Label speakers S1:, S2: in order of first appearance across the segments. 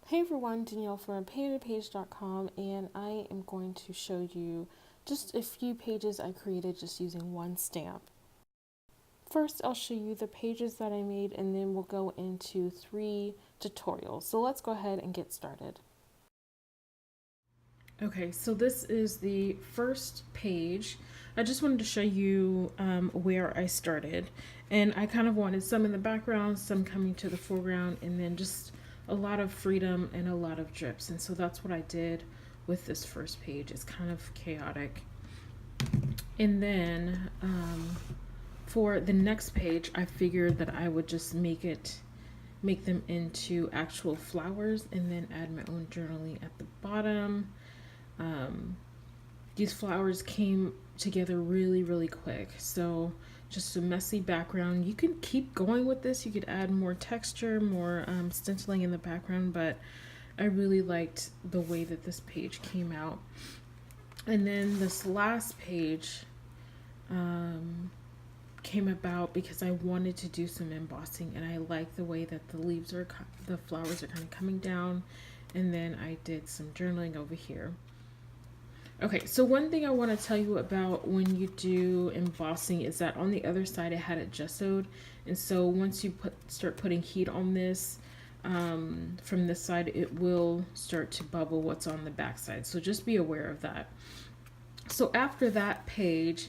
S1: Hey everyone, Danielle from paintedpage.com, and I am going to show you just a few pages I created just using one stamp. First, I'll show you the pages that I made, and then we'll go into 3 tutorials. So let's go ahead and get started. Okay, so this is the first page. I just wanted to show you where I started, and I kind of wanted some in the background, some coming to the foreground, and then just a lot of freedom and a lot of drips. And so that's what I did with this first page. It's kind of chaotic. And then for the next page, I figured that I would just make them into actual flowers and then add my own journaling at the bottom. These flowers came together really quick, so just a messy background. You can keep going with this. You could add more texture, more stenciling in the background, but I really liked the way that this page came out. And then this last page came about because I wanted to do some embossing, and I like the way that the flowers are kind of coming down, and then I did some journaling over here. Okay, so one thing I want to tell you about when you do embossing is that on the other side I had it gessoed, and so once you start putting heat on this from this side, it will start to bubble what's on the back side. So just be aware of that. So after that page,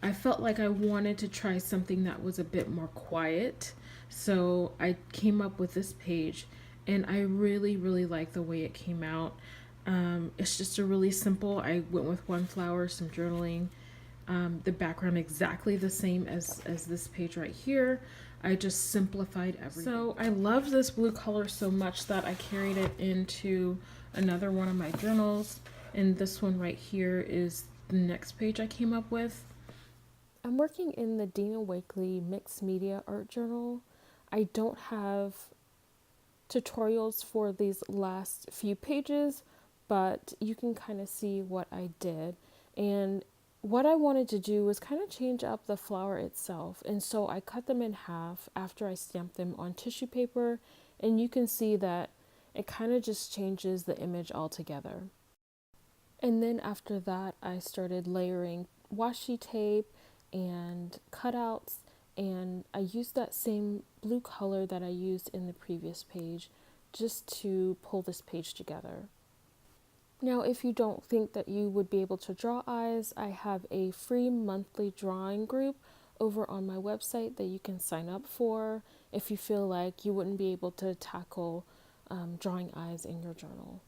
S1: I felt like I wanted to try something that was a bit more quiet. So I came up with this page, and I really like the way it came out. It's just a really simple, I went with one flower, some journaling, the background exactly the same as this page right here. I just simplified everything. So I love this blue color so much that I carried it into another one of my journals, and this one right here is the next page I came up with. I'm working in the Dina Wakely Mixed Media Art Journal. I don't have tutorials for these last few pages, but you can kind of see what I did. And what I wanted to do was kind of change up the flower itself. And so I cut them in half after I stamped them on tissue paper. And you can see that it kind of just changes the image altogether. And then after that, I started layering washi tape and cutouts, and I used that same blue color that I used in the previous page just to pull this page together. Now, if you don't think that you would be able to draw eyes, I have a free monthly drawing group over on my website that you can sign up for if you feel like you wouldn't be able to tackle drawing eyes in your journal.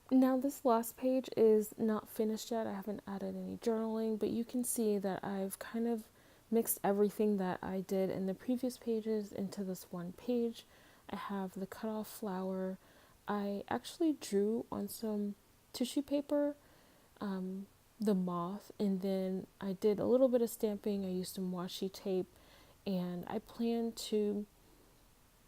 S1: Now this last page is not finished yet. I haven't added any journaling, but you can see that I've kind of mixed everything that I did in the previous pages into this one page. I have the cut off flower. I actually drew on some tissue paper the moth, and then I did a little bit of stamping. I used some washi tape, and I plan to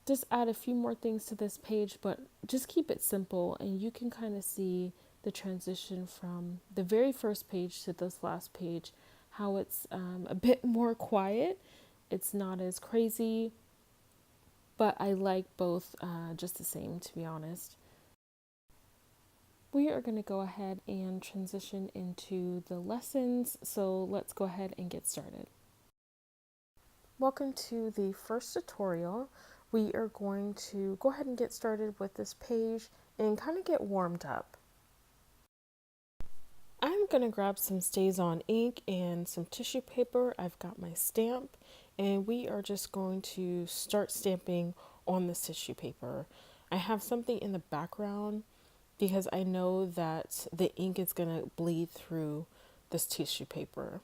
S1: just add a few more things to this page, but just keep it simple, and you can kind of see the transition from the very first page to this last page, how it's a bit more quiet. It's not as crazy, but I like both just the same, to be honest. We are going to go ahead and transition into the lessons, so let's go ahead and get started. Welcome to the first tutorial. We are going to go ahead and get started with this page and kind of get warmed up. I'm going to grab some StazOn ink and some tissue paper. I've got my stamp, and we are just going to start stamping on this tissue paper. I have something in the background because I know that the ink is going to bleed through this tissue paper.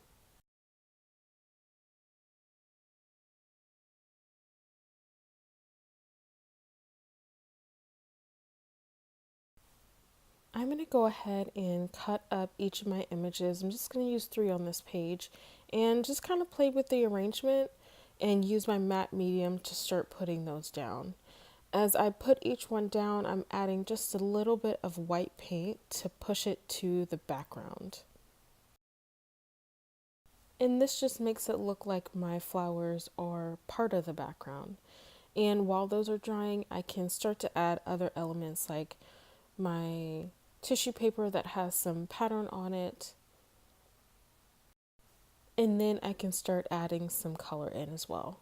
S1: I'm going to go ahead and cut up each of my images. I'm just going to use 3 on this page and just kind of play with the arrangement and use my matte medium to start putting those down. As I put each one down, I'm adding just a little bit of white paint to push it to the background. And this just makes it look like my flowers are part of the background. And while those are drying, I can start to add other elements like my tissue paper that has some pattern on it. And then I can start adding some color in as well.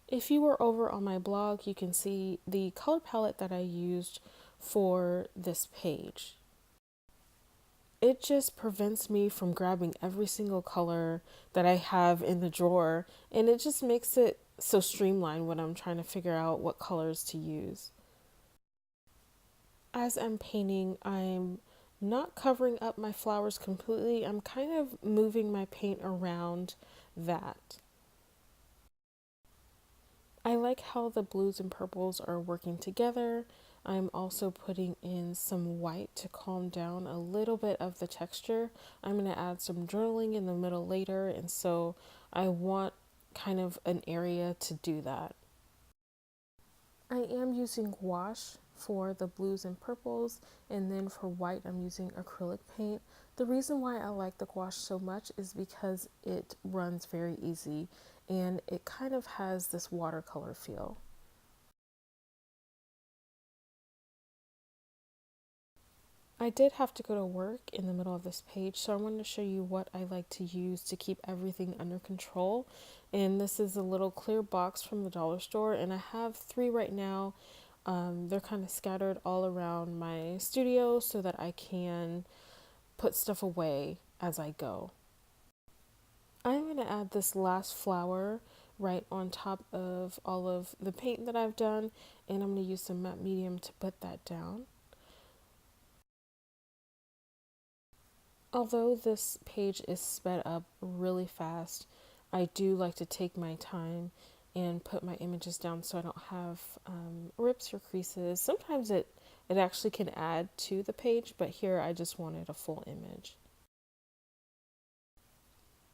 S1: If you were over on my blog, you can see the color palette that I used for this page. It just prevents me from grabbing every single color that I have in the drawer, and it just makes it so streamlined when I'm trying to figure out what colors to use. As I'm painting, I'm not covering up my flowers completely. I'm kind of moving my paint around that. I like how the blues and purples are working together. I'm also putting in some white to calm down a little bit of the texture. I'm going to add some journaling in the middle later, and so I want kind of an area to do that. I am using gouache for the blues and purples, and then for white I'm using acrylic paint. The reason why I like the gouache so much is because it runs very easy and it kind of has this watercolor feel. I did have to go to work in the middle of this page, so I wanted to show you what I like to use to keep everything under control. And this is a little clear box from the dollar store, and I have 3 right now. They're kind of scattered all around my studio so that I can put stuff away as I go. I'm going to add this last flower right on top of all of the paint that I've done, and I'm going to use some matte medium to put that down. Although this page is sped up really fast, I do like to take my time and put my images down so I don't have rips or creases. Sometimes it actually can add to the page, but here I just wanted a full image.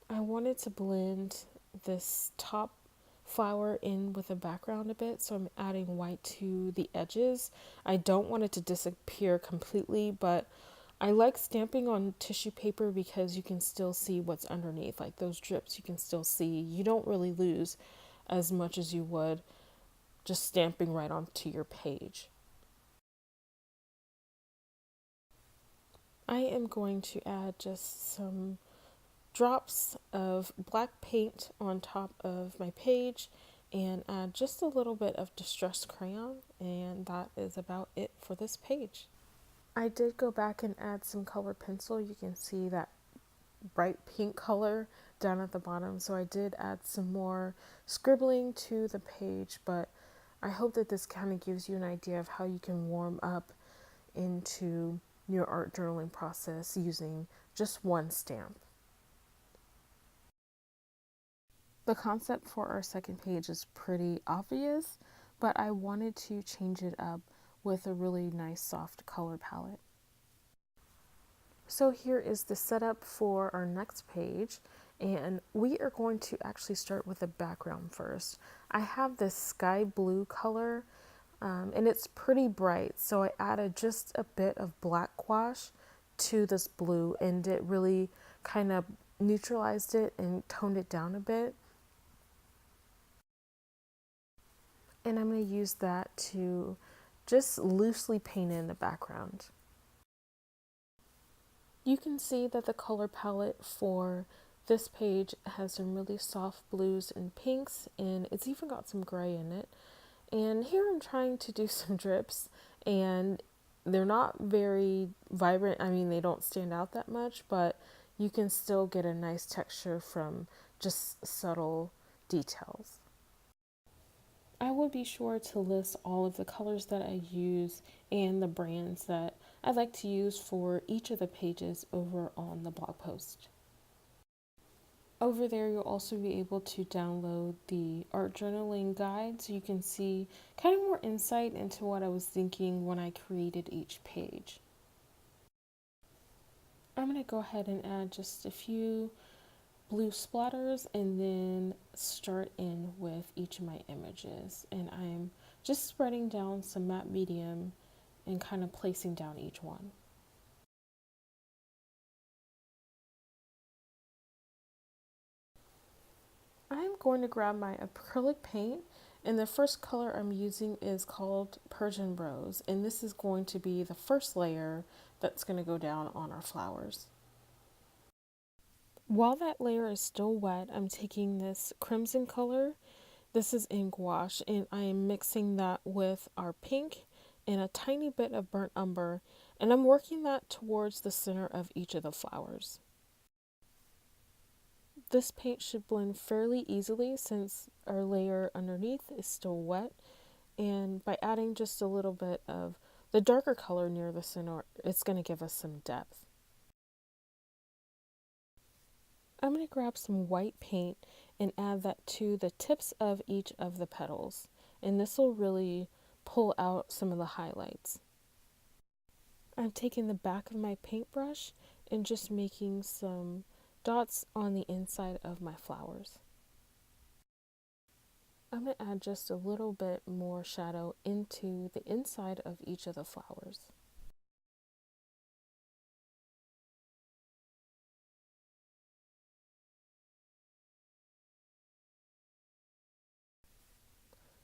S1: I wanted to blend this top flower in with the background a bit, so I'm adding white to the edges. I don't want it to disappear completely, but I like stamping on tissue paper because you can still see what's underneath, like those drips you can still see. You don't really lose as much as you would just stamping right onto your page. I am going to add just some drops of black paint on top of my page and add just a little bit of distressed crayon, and that is about it for this page. I did go back and add some color pencil. You can see that bright pink color down at the bottom, so I did add some more scribbling to the page, but I hope that this kind of gives you an idea of how you can warm up into your art journaling process using just one stamp. The concept for our second page is pretty obvious, but I wanted to change it up with a really nice soft color palette. So here is the setup for our next page, and we are going to actually start with the background first. I have this sky blue color, and it's pretty bright, so I added just a bit of black gouache to this blue, and it really kind of neutralized it and toned it down a bit. And I'm going to use that to just loosely paint in the background. You can see that the color palette for this page has some really soft blues and pinks, and it's even got some gray in it. And here I'm trying to do some drips, and they're not very vibrant. I mean, they don't stand out that much, but you can still get a nice texture from just subtle details. I will be sure to list all of the colors that I use and the brands that I like to use for each of the pages over on the blog post. Over there, you'll also be able to download the art journaling guide so you can see kind of more insight into what I was thinking when I created each page. I'm going to go ahead and add just a few blue splatters and then start in with each of my images, and I'm just spreading down some matte medium and kind of placing down each one. I'm going to grab my acrylic paint And the first color I'm using is called Persian Rose, and this is going to be the first layer that's going to go down on our flowers. While that layer is still wet, I'm taking this crimson color. This is in gouache, and I am mixing that with our pink and a tiny bit of burnt umber, and I'm working that towards the center of each of the flowers. This paint should blend fairly easily since our layer underneath is still wet, and by adding just a little bit of the darker color near the center, it's going to give us some depth. I'm going to grab some white paint and add that to the tips of each of the petals, and this will really pull out some of the highlights. I'm taking the back of my paintbrush and just making some dots on the inside of my flowers. I'm going to add just a little bit more shadow into the inside of each of the flowers.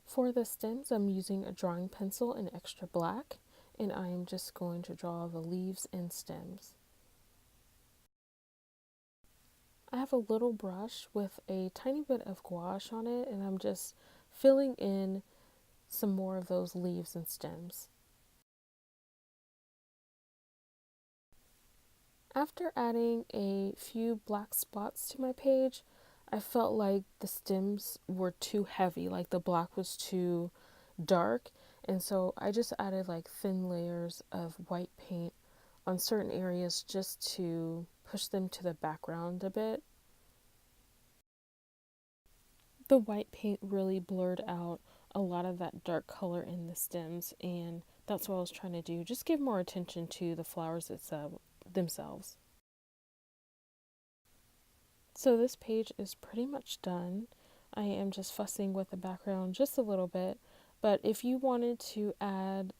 S1: For the stems, I'm using a drawing pencil in extra black, and I am just going to draw the leaves and stems. I have a little brush with a tiny bit of gouache on it, and I'm just filling in some more of those leaves and stems. After adding a few black spots to my page, I felt like the stems were too heavy, like the black was too dark, and so I just added like thin layers of white paint on certain areas just to push them to the background a bit. The white paint really blurred out a lot of that dark color in the stems, and that's what I was trying to do, just give more attention to the flowers themselves. So this page is pretty much done. I am just fussing with the background just a little bit, but if you wanted to add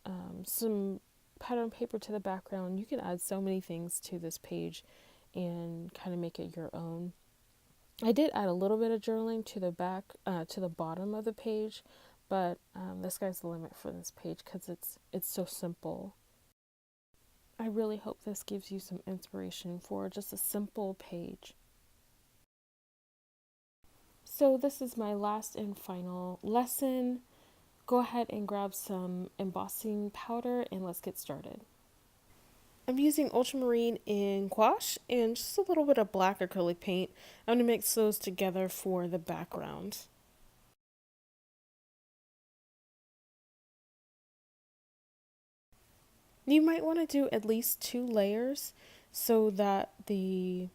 S1: some pattern paper to the background, you can add so many things to this page and kind of make it your own. I did add a little bit of journaling to the to the bottom of the page, but the sky's the limit for this page because it's so simple. I really hope this gives you some inspiration for just a simple page. So this is my last and final lesson. Go ahead and grab some embossing powder and let's get started. I'm using ultramarine in gouache and just a little bit of black acrylic paint. I'm going to mix those together for the background. You might want to do at least 2 layers so that the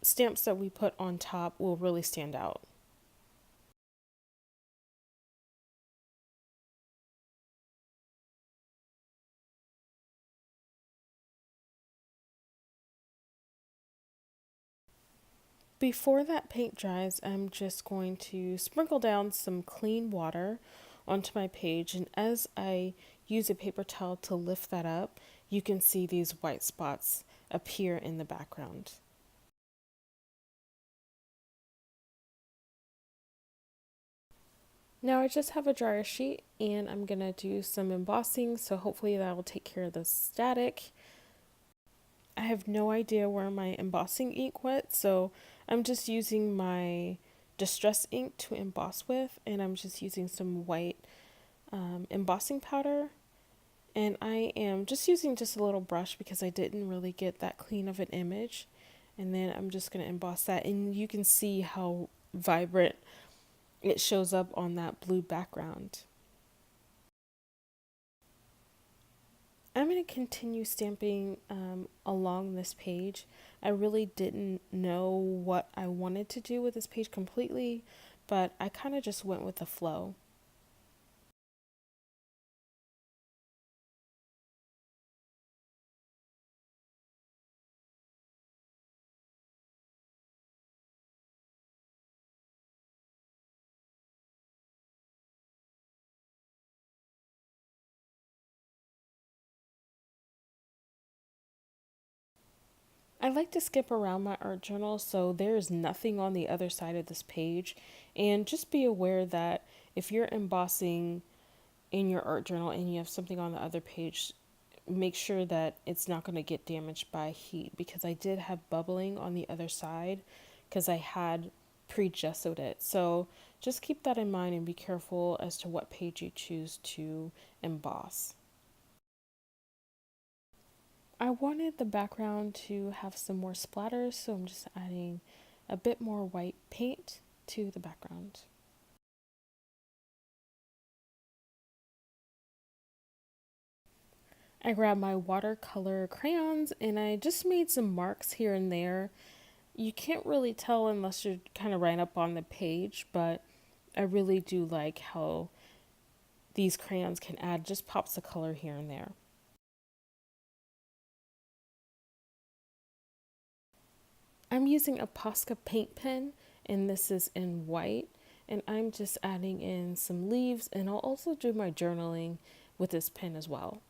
S1: stamps that we put on top will really stand out. Before that paint dries, I'm just going to sprinkle down some clean water onto my page, and as I use a paper towel to lift that up, you can see these white spots appear in the background. Now I just have a dryer sheet and I'm going to do some embossing, so hopefully that will take care of the static. I have no idea where my embossing ink went, so I'm just using my distress ink to emboss with, and I'm just using some white embossing powder, and I am just using just a little brush because I didn't really get that clean of an image, and then I'm just going to emboss that, and you can see how vibrant it shows up on that blue background. I'm going to continue stamping along this page. I really didn't know what I wanted to do with this page completely, but I kind of just went with the flow. I like to skip around my art journal so there is nothing on the other side of this page, and just be aware that if you're embossing in your art journal and you have something on the other page, make sure that it's not going to get damaged by heat, because I did have bubbling on the other side because I had pre-gessoed it. So just keep that in mind and be careful as to what page you choose to emboss. I wanted the background to have some more splatters, so I'm just adding a bit more white paint to the background. I grabbed my watercolor crayons and I just made some marks here and there. You can't really tell unless you're kind of right up on the page, but I really do like how these crayons can add just pops of color here and there. I'm using a Posca paint pen, and this is in white, and I'm just adding in some leaves, and I'll also do my journaling with this pen as well.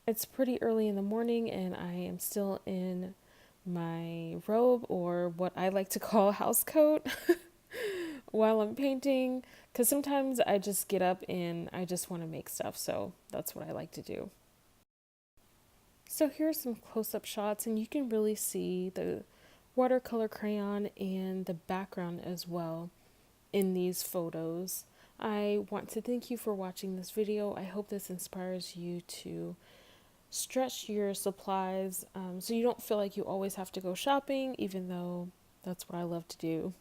S1: It's pretty early in the morning and I am still in my robe, or what I like to call house coat, while I'm painting, because sometimes I just get up and I just want to make stuff, so that's what I like to do. So here's some close-up shots, and you can really see the watercolor crayon and the background as well in these photos. I want to thank you for watching this video. I hope this inspires you to stretch your supplies, so you don't feel like you always have to go shopping, even though that's what I love to do.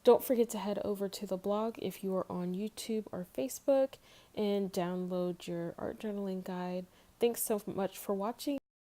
S1: Don't forget to head over to the blog if you are on YouTube or Facebook and download your art journaling guide. Thanks so much for watching.